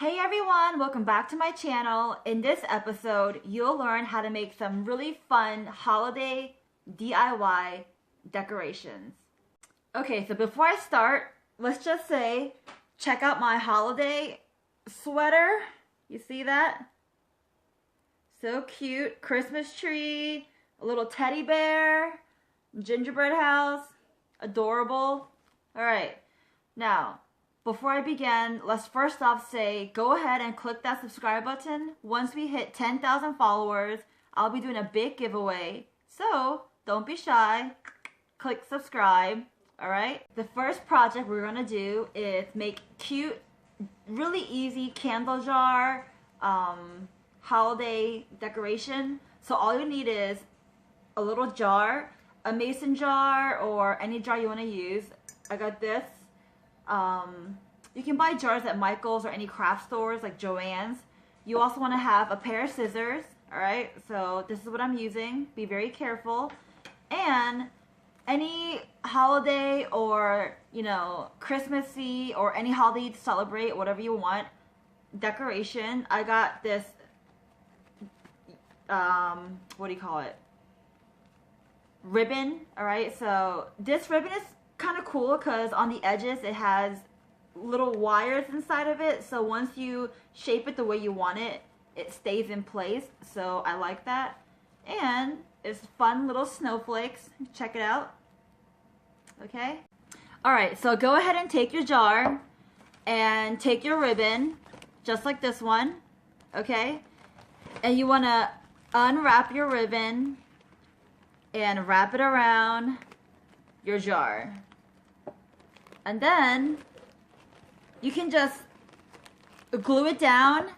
Hey everyone, welcome back to my channel. In this episode, you'll learn how to make some really fun holiday DIY decorations. Okay, so before I start, let's just say, check out my holiday sweater. You see that? So cute. Christmas tree, a little teddy bear, gingerbread house, adorable. All right, now, before I begin, let's first off say, go ahead and click that subscribe button. Once we hit 10,000 followers, I'll be doing a big giveaway. So, don't be shy. Click subscribe, alright? The first project we're gonna do is make cute, really easy candle jar, holiday decoration. So all you need is a little jar, a mason jar, or any jar you wanna use. I got this. You can buy jars at Michael's or any craft stores like Joann's. You also want to have a pair of scissors, alright? So this is what I'm using. Be very careful. And any holiday or, Christmassy or any holiday to celebrate, whatever you want, decoration. I got this, what do you call it? Ribbon, alright? So this ribbon is kind of cool because on the edges it has little wires inside of it, so once you shape it the way you want it, it stays in place. So I like that. And it's fun little snowflakes. Check it out. Okay, alright, so go ahead and take your jar and take your ribbon just like this one. Okay, and you want to unwrap your ribbon and wrap it around your jar. And then you can just glue it down,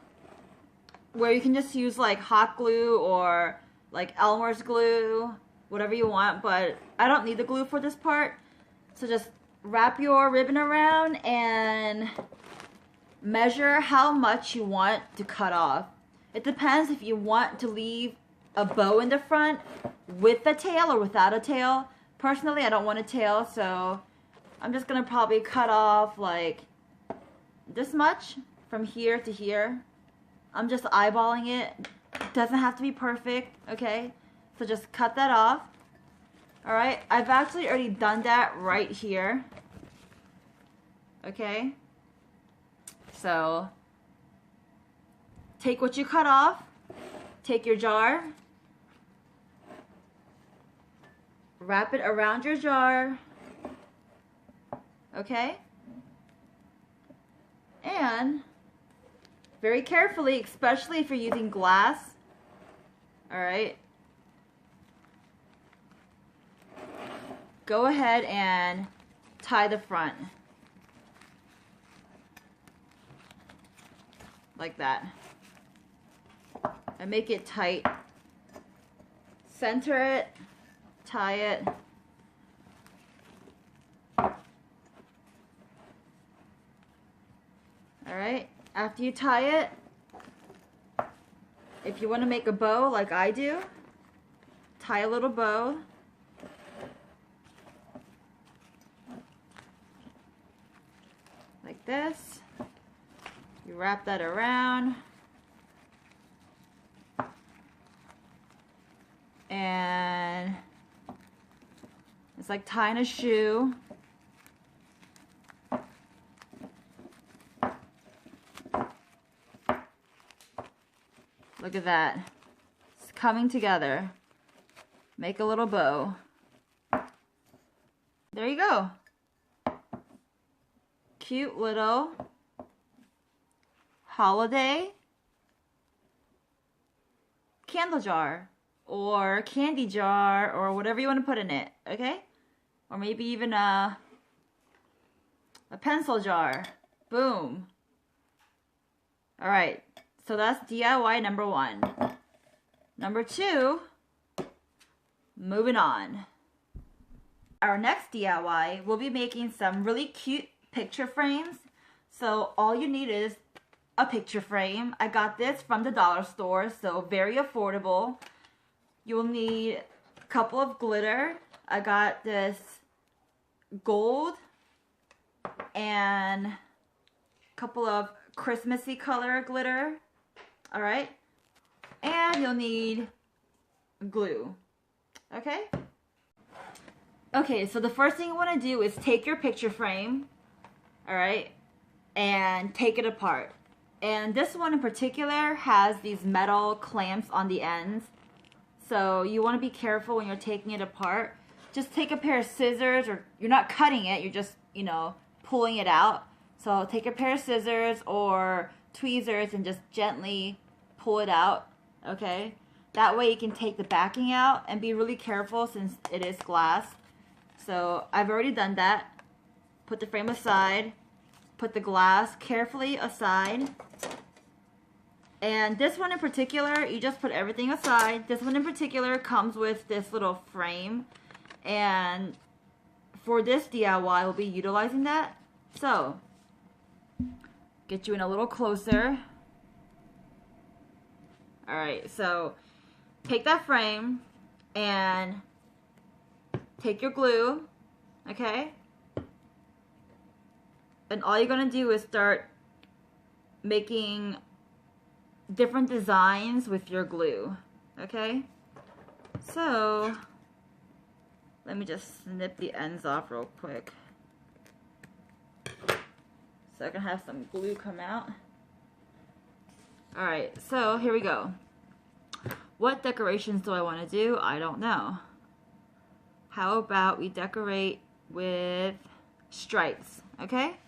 where you can just use like hot glue or like Elmer's glue, whatever you want, but I don't need the glue for this part. So just wrap your ribbon around and measure how much you want to cut off. It depends if you want to leave a bow in the front with a tail or without a tail. Personally, I don't want a tail, so I'm just gonna probably cut off like this much from here to here. I'm just eyeballing it. It doesn't have to be perfect, okay? So just cut that off. Alright, I've actually already done that right here. Okay? So, take what you cut off, take your jar, wrap it around your jar, okay? And very carefully, especially if you're using glass, alright, go ahead and tie the front. Like that. And make it tight. Center it, tie it. Alright, after you tie it, if you want to make a bow like I do, tie a little bow. Like this. You wrap that around. And it's like tying a shoe. Look at that. It's coming together. Make a little bow. There you go. Cute little holiday candle jar or candy jar or whatever you want to put in it, okay? Or maybe even a pencil jar. Boom. All right. So that's DIY number 1. Number 2, moving on. Our next DIY, we'll be making some really cute picture frames. So all you need is a picture frame. I got this from the dollar store, so very affordable. You'll need a couple of glitter. I got this gold and a couple of Christmassy color glitter. All right. And you'll need glue. Okay? Okay, so the first thing you want to do is take your picture frame, all right, and take it apart. And this one in particular has these metal clamps on the ends. So you want to be careful when you're taking it apart. Just take a pair of scissors, or you're not cutting it, you're just, you know, pulling it out. So take a pair of scissors or tweezers and just gently pull it out, okay? That way you can take the backing out and be really careful since it is glass. So I've already done that. Put the frame aside, put the glass carefully aside. And this one in particular, you just put everything aside. This one in particular comes with this little frame. And for this DIY, we'll be utilizing that. So, get you in a little closer. Alright, so take that frame and take your glue, okay? And all you're going to do is start making different designs with your glue, okay? So, let me just snip the ends off real quick so I can have some glue come out. Alright, so here we go. What decorations do I want to do? I don't know. How about we decorate with stripes, okay?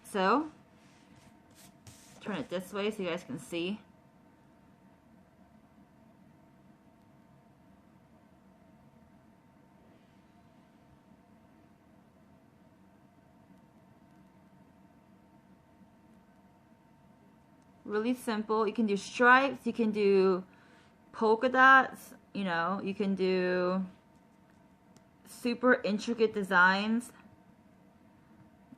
So, turn it this way so you guys can see. Really simple. You can do stripes, you can do polka dots, you know, you can do super intricate designs,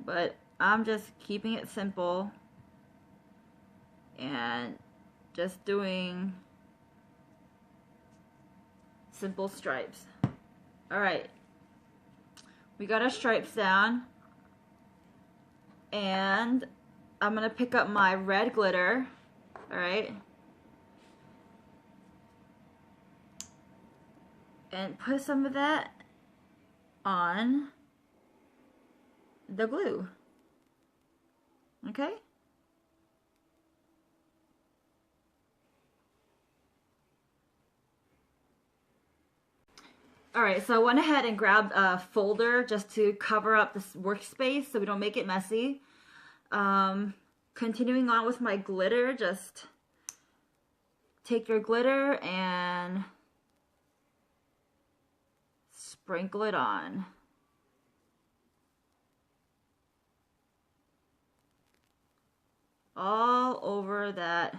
but I'm just keeping it simple and just doing simple stripes. Alright, we got our stripes down, and I'm gonna pick up my red glitter. Alright, and put some of that on the glue. Okay? Alright, so I went ahead and grabbed a folder just to cover up this workspace so we don't make it messy. Continuing on with my glitter, just take your glitter and sprinkle it on. All over that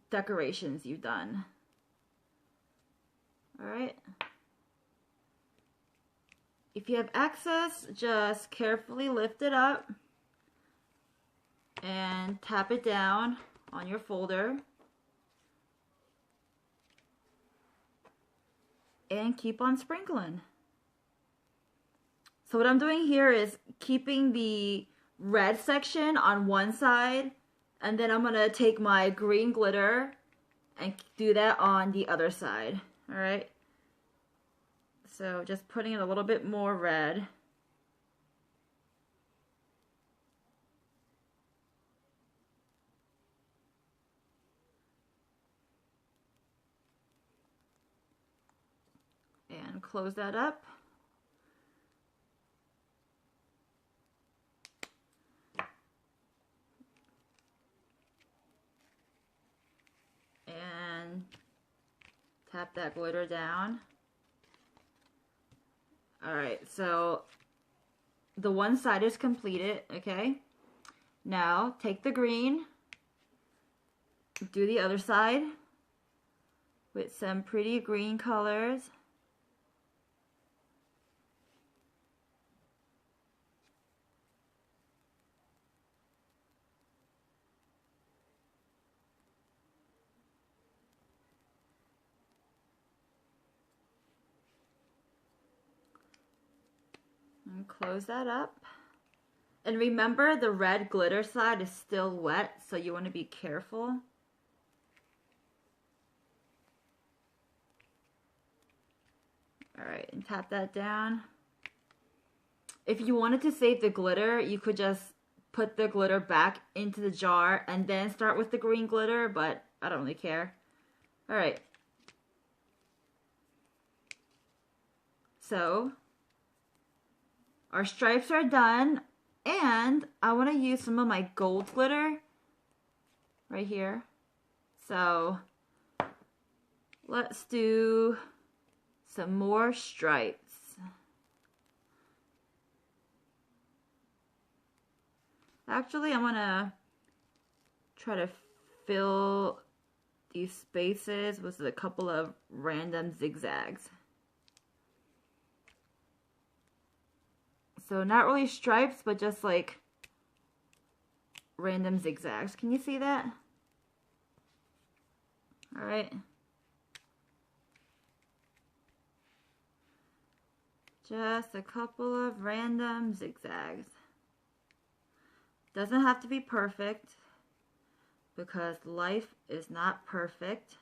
decorations you've done. Alright. If you have excess, just carefully lift it up and tap it down on your folder. And keep on sprinkling. So what I'm doing here is keeping the red section on one side, and then I'm going to take my green glitter and do that on the other side. Alright? So just putting it a little bit more red. And close that up. And tap that glitter down. Alright, so the one side is completed, okay? Now take the green, do the other side with some pretty green colors. And close that up. And remember, the red glitter side is still wet, so you want to be careful. Alright, and tap that down. If you wanted to save the glitter, you could just put the glitter back into the jar and then start with the green glitter, but I don't really care. Alright. So, our stripes are done, and I want to use some of my gold glitter right here. So, let's do some more stripes. Actually, I'm gonna try to fill these spaces with a couple of random zigzags. So not really stripes, but just like random zigzags. Can you see that? All right. Just a couple of random zigzags. Doesn't have to be perfect, because life is not perfect.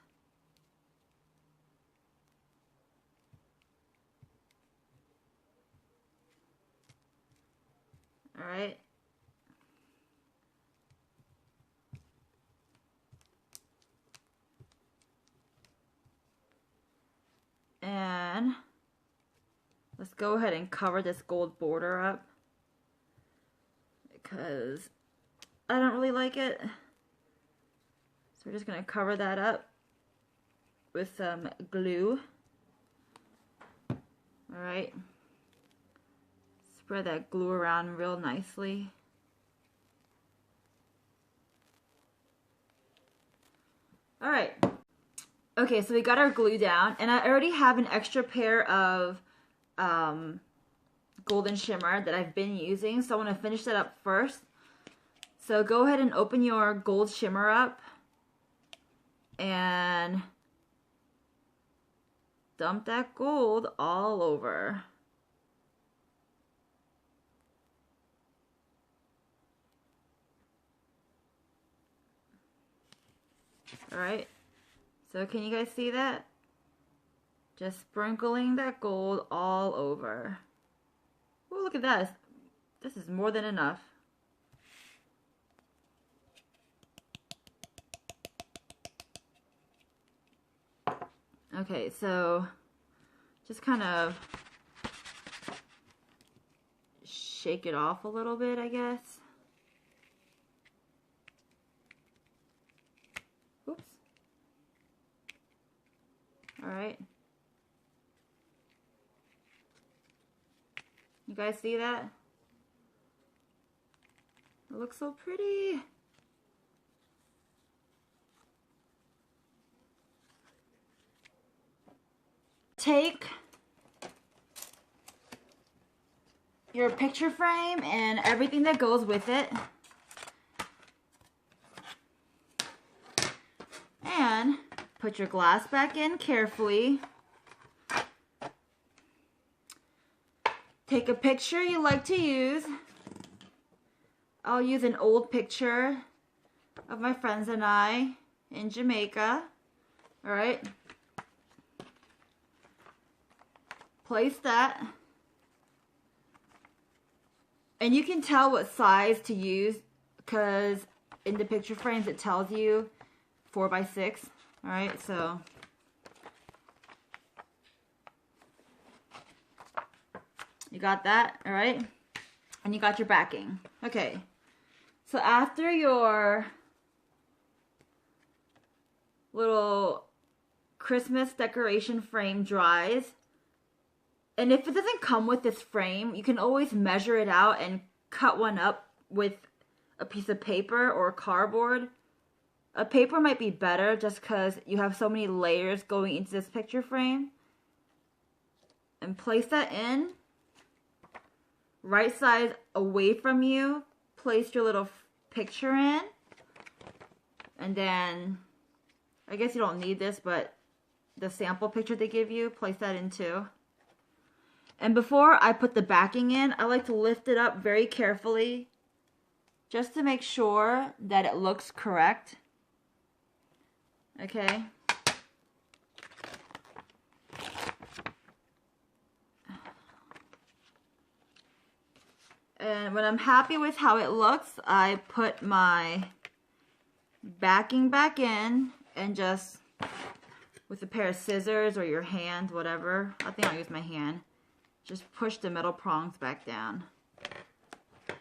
All right. And let's go ahead and cover this gold border up, because I don't really like it. So we're just going to cover that up with some glue. Alright. Spread that glue around real nicely. Alright. Okay, so we got our glue down, and I already have an extra pair of golden shimmer that I've been using, so I want to finish that up first. So go ahead and open your gold shimmer up and dump that gold all over. Alright, so can you guys see that? Just sprinkling that gold all over. Oh, look at that. This is more than enough. Okay, so just kind of shake it off a little bit, I guess. Oops. All right. You guys see that? It looks so pretty. Take your picture frame and everything that goes with it, and put your glass back in carefully. Take a picture you like to use. I'll use an old picture of my friends and I in Jamaica. All right. Place that. And you can tell what size to use, because in the picture frames it tells you 4 by 6. All right, so you got that, all right? And you got your backing. Okay, so after your little Christmas decoration frame dries, and if it doesn't come with this frame, you can always measure it out and cut one up with a piece of paper or cardboard. A paper might be better just because you have so many layers going into this picture frame. And place that in. Right side away from you. Place your little picture in. And then, I guess you don't need this, but the sample picture they give you, place that in too. And before I put the backing in, I like to lift it up very carefully just to make sure that it looks correct. Okay. And when I'm happy with how it looks, I put my backing back in and just with a pair of scissors or your hand, whatever. I think I'll use my hand. Just push the metal prongs back down.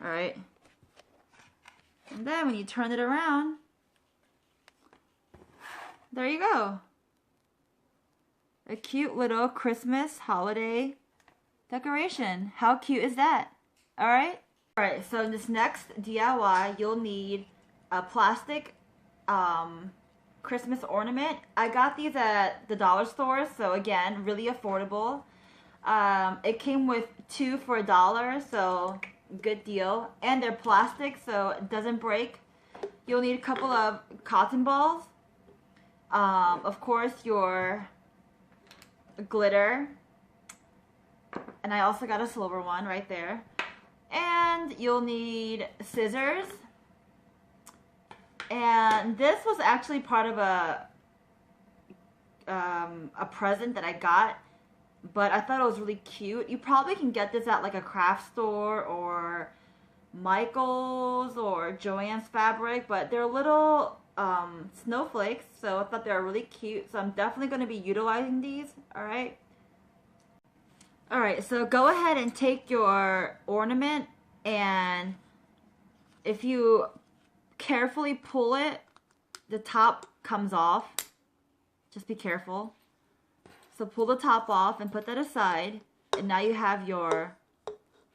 Alright. And then when you turn it around, there you go. A cute little Christmas holiday decoration. How cute is that? Alright? Alright, so in this next DIY, you'll need a plastic Christmas ornament. I got these at the dollar store, so again, really affordable. It came with 2 for $1, so good deal. And they're plastic, so it doesn't break. You'll need a couple of cotton balls. Of course, your glitter. And I also got a silver one right there. And you'll need scissors. And this was actually part of a present that I got, but I thought it was really cute. You probably can get this at like a craft store or Michael's or Joann's Fabric, but they're little snowflakes, so I thought they were really cute. So I'm definitely going to be utilizing these. Alright. Alright, so go ahead and take your ornament, and if you carefully pull it, the top comes off. Just be careful. So pull the top off and put that aside, and now you have your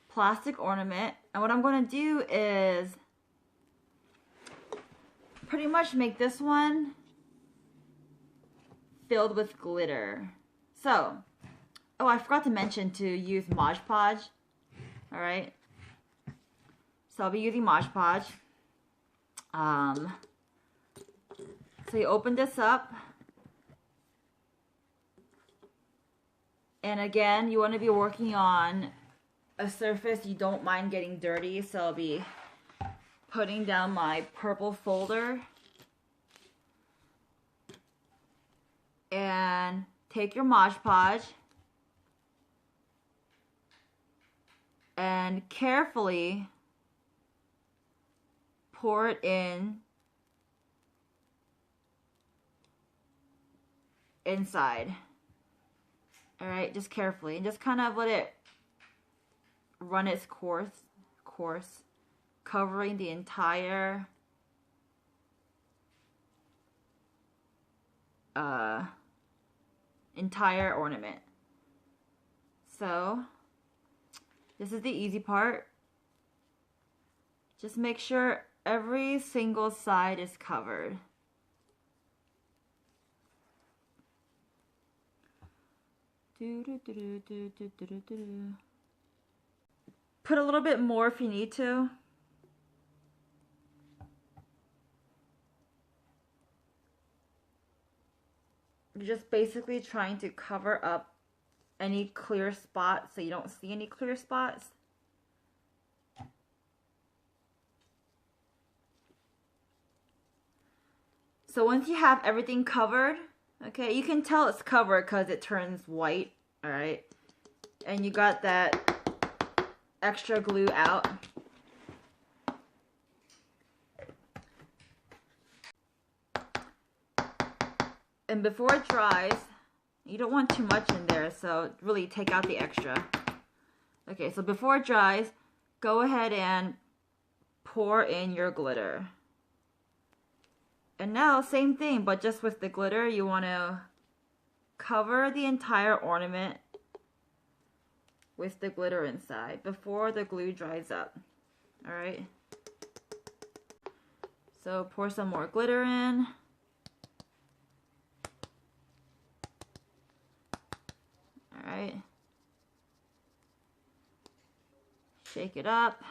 plastic ornament. And what I'm going to do is pretty much make this one filled with glitter. So, oh, I forgot to mention to use Mod Podge. Alright. So I'll be using Mod Podge. So you open this up. And again, you want to be working on a surface you don't mind getting dirty. So I'll be putting down my purple folder. And take your Mod Podge. And carefully pour it in inside. Alright, just carefully. And just kind of let it run its course, covering the entire ornament. So, this is the easy part. Just make sure every single side is covered. Put a little bit more if you need to. You're just basically trying to cover up any clear spots so you don't see any clear spots. So once you have everything covered, okay, you can tell it's covered because it turns white, alright? And you got that extra glue out. And before it dries, you don't want too much in there, so really take out the extra. Okay, so before it dries, go ahead and pour in your glitter. And now, same thing, but just with the glitter, you want to cover the entire ornament with the glitter inside before the glue dries up. Alright? So pour some more glitter in. Alright. Shake it up.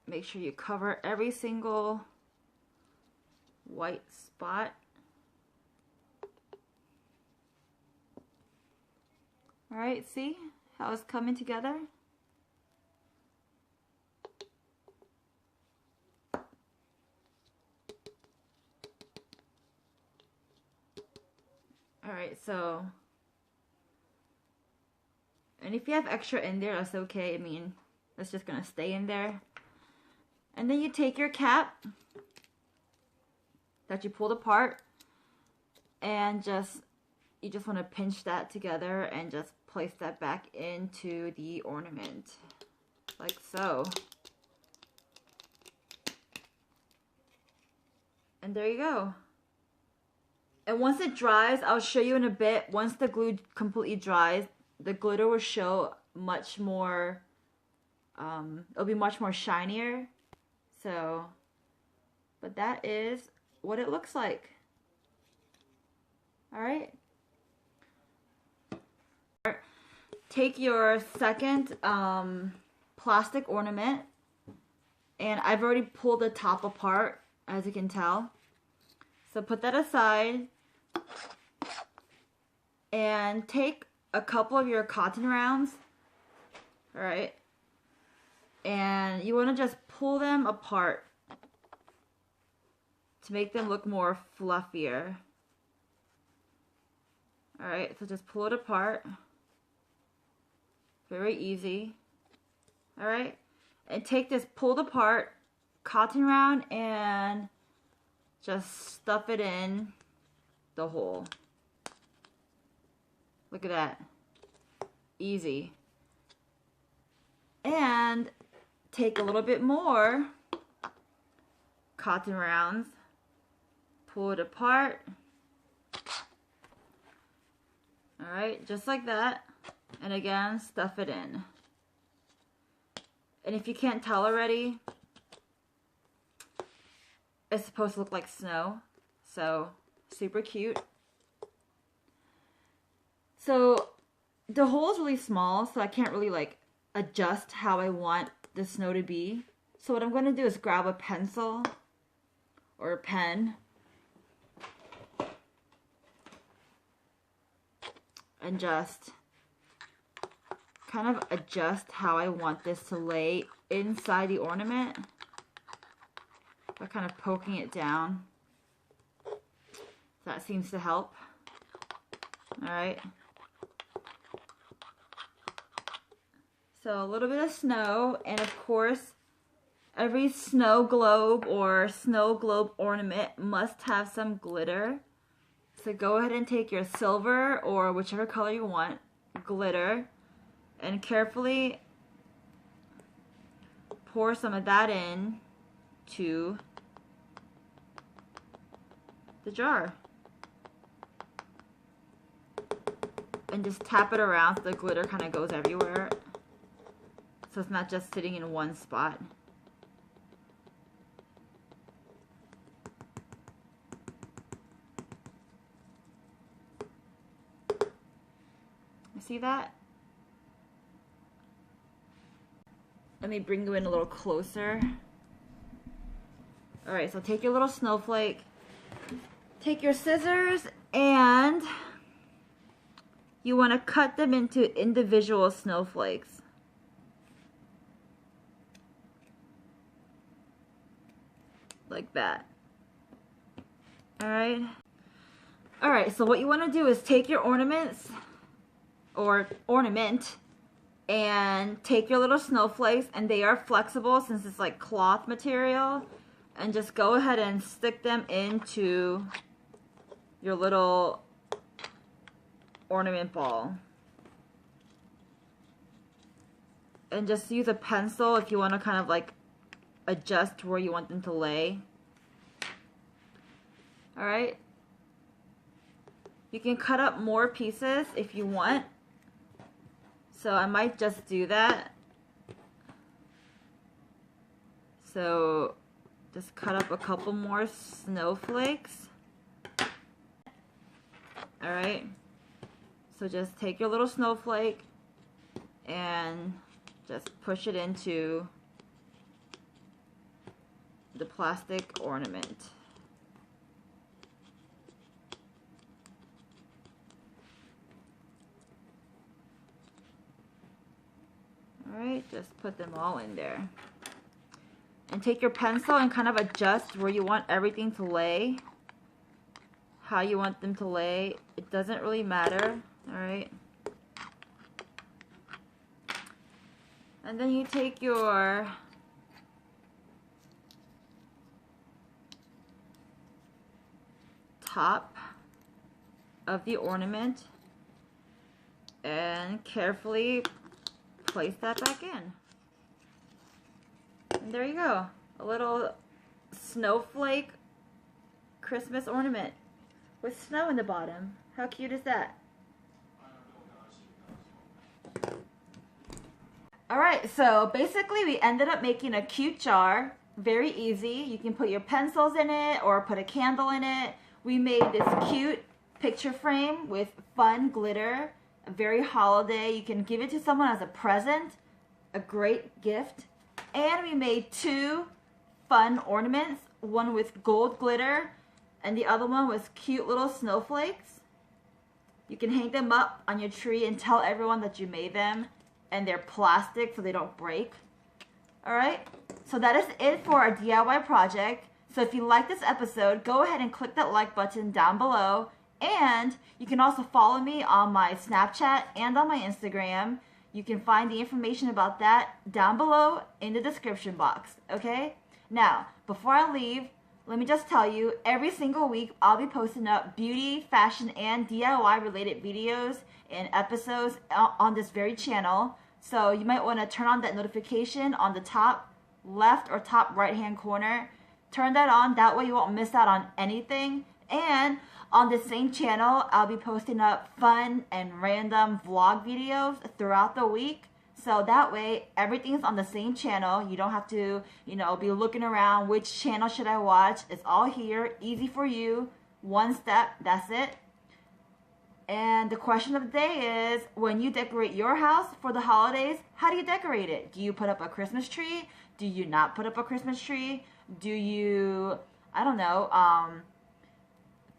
Make sure you cover every single white spot. Alright, see how it's coming together? Alright, so, and if you have extra in there, that's okay. I mean, that's just gonna stay in there. And then you take your cap that you pulled apart and you just want to pinch that together and just place that back into the ornament, like so. And there you go. And once it dries, I'll show you in a bit, once the glue completely dries, the glitter will show much more, it'll be much more shinier. So, but that is what it looks like. Alright. Take your second plastic ornament, and I've already pulled the top apart, as you can tell. So put that aside and take a couple of your cotton rounds, alright, and you want to just pull them apart to make them look more fluffier. Alright, so just pull it apart. Very easy. Alright, and take this pulled apart cotton round and just stuff it in the hole. Look at that. Easy. And take a little bit more cotton rounds, pull it apart. Alright, just like that. And again, stuff it in. And if you can't tell already, it's supposed to look like snow. So, super cute. So, the hole is really small, so I can't really like adjust how I want the snow to be. So what I'm going to do is grab a pencil or a pen and just kind of adjust how I want this to lay inside the ornament by kind of poking it down. That seems to help. Alright. So a little bit of snow, and of course every snow globe or snow globe ornament must have some glitter. So go ahead and take your silver or whichever color you want, glitter, and carefully pour some of that in to the jar. And just tap it around so the glitter kind of goes everywhere. So it's not just sitting in one spot. You see that? Let me bring you in a little closer. Alright, so take your little snowflake, take your scissors, and you want to cut them into individual snowflakes. Like that. Alright. Alright, so what you want to do is take your ornaments, or ornament, and take your little snowflakes, and they are flexible since it's like cloth material, and just go ahead and stick them into your little ornament ball. And just use a pencil if you want to kind of like adjust where you want them to lay. Alright. You can cut up more pieces if you want. So I might just do that. So just cut up a couple more snowflakes. Alright. So just take your little snowflake and just push it into the plastic ornament. Alright, just put them all in there. And take your pencil and kind of adjust where you want everything to lay. how you want them to lay. It doesn't really matter, alright? And then you take your top of the ornament and carefully place that back in. And there you go. A little snowflake Christmas ornament with snow in the bottom. How cute is that? Alright, so basically we ended up making a cute jar. Very easy. You can put your pencils in it or put a candle in it. We made this cute picture frame with fun glitter. Very holiday. You can give it to someone as a present. A great gift. And we made 2 fun ornaments. One with gold glitter and the other one was cute little snowflakes. You can hang them up on your tree and tell everyone that you made them. And they're plastic so they don't break. Alright, so that is it for our DIY project. So if you like this episode, go ahead and click that like button down below. And you can also follow me on my Snapchat and on my Instagram. You can find the information about that down below in the description box, okay? Now, before I leave, let me just tell you, every single week I'll be posting up beauty, fashion, and DIY related videos and episodes on this very channel. So you might want to turn on that notification on the top left or top right hand corner. Turn that on, that way you won't miss out on anything. And on the same channel, I'll be posting up fun and random vlog videos throughout the week. So that way, everything's on the same channel. You don't have to, be looking around, which channel should I watch? It's all here, easy for you. One step, that's it. And the question of the day is, when you decorate your house for the holidays, how do you decorate it? Do you put up a Christmas tree? Do you not put up a Christmas tree? Do you, I don't know,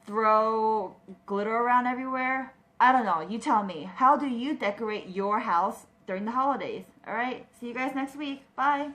throw glitter around everywhere? I don't know. You tell me. How do you decorate your house during the holidays? Alright, see you guys next week. Bye.